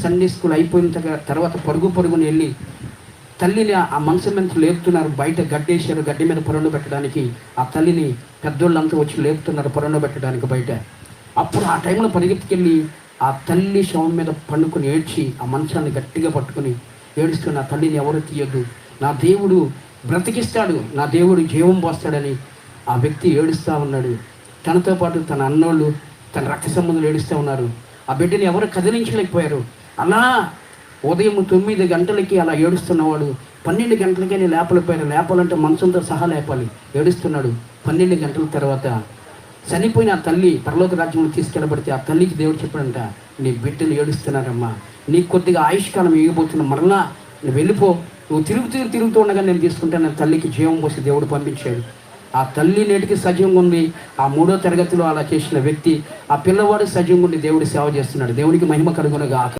Sunday school అయిపోయిన తర్వాత పరుగుని వెళ్ళి తల్లిని ఆ మనసు మీద లేపుతున్నారు. బయట గడ్డేశారు, గడ్డి మీద పొరలో పెట్టడానికి ఆ తల్లిని పెద్దోళ్ళంతా వచ్చి లేపుతున్నారు పొరలో పెట్టడానికి బయట. అప్పుడు ఆ టైంలో పరిగెత్తుకెళ్ళి ఆ తల్లి శవం మీద పండుకొని ఏడ్చి ఆ మంచాన్ని గట్టిగా పట్టుకొని ఏడుస్తున్న ఆ తల్లిని ఎవరు తీయొద్దు, నా దేవుడు బ్రతికిస్తాడు, నా దేవుడు జీవం పోస్తాడని ఆ వ్యక్తి ఏడుస్తూ ఉన్నాడు. తనతో పాటు తన అన్నోళ్ళు, తన రక్త సంబంధులు ఏడుస్తూ ఉన్నారు. ఆ బిడ్డని ఎవరు కదిలించలేకపోయారు. అలా ఉదయం 9 గంటలకి అలా ఏడుస్తున్నవాడు 12 గంటలకే లేపలేకపోయారు. లేపాలంటే మనసుతో సహా లేపాలి. ఏడుస్తున్నాడు. 12 గంటల తర్వాత చనిపోయిన ఆ తల్లి పరలోక రాజ్యంలో తీసుకెళ్ళబడితే ఆ తల్లికి దేవుడు చెప్పాడంట, నీ బిడ్డలు ఏడుస్తున్నారమ్మా, నీకు కొద్దిగా ఆయుష్కాలం ఇవ్వబోతున్నా, మరలా నువ్వు వెళ్ళిపో, నువ్వు తిరుగుతూ ఉండగా నేను తీసుకుంటాను. తల్లికి జీవం పోసి దేవుడు పంపించాడు. ఆ తల్లి నేటికి సజీవంగా ఉంది. ఆ 3వ తరగతిలో అలా చేసిన వ్యక్తి, ఆ పిల్లవాడు సజీవంగా ఉండి దేవుడు సేవ చేస్తున్నాడు. దేవునికి మహిమ కలుగునగాక.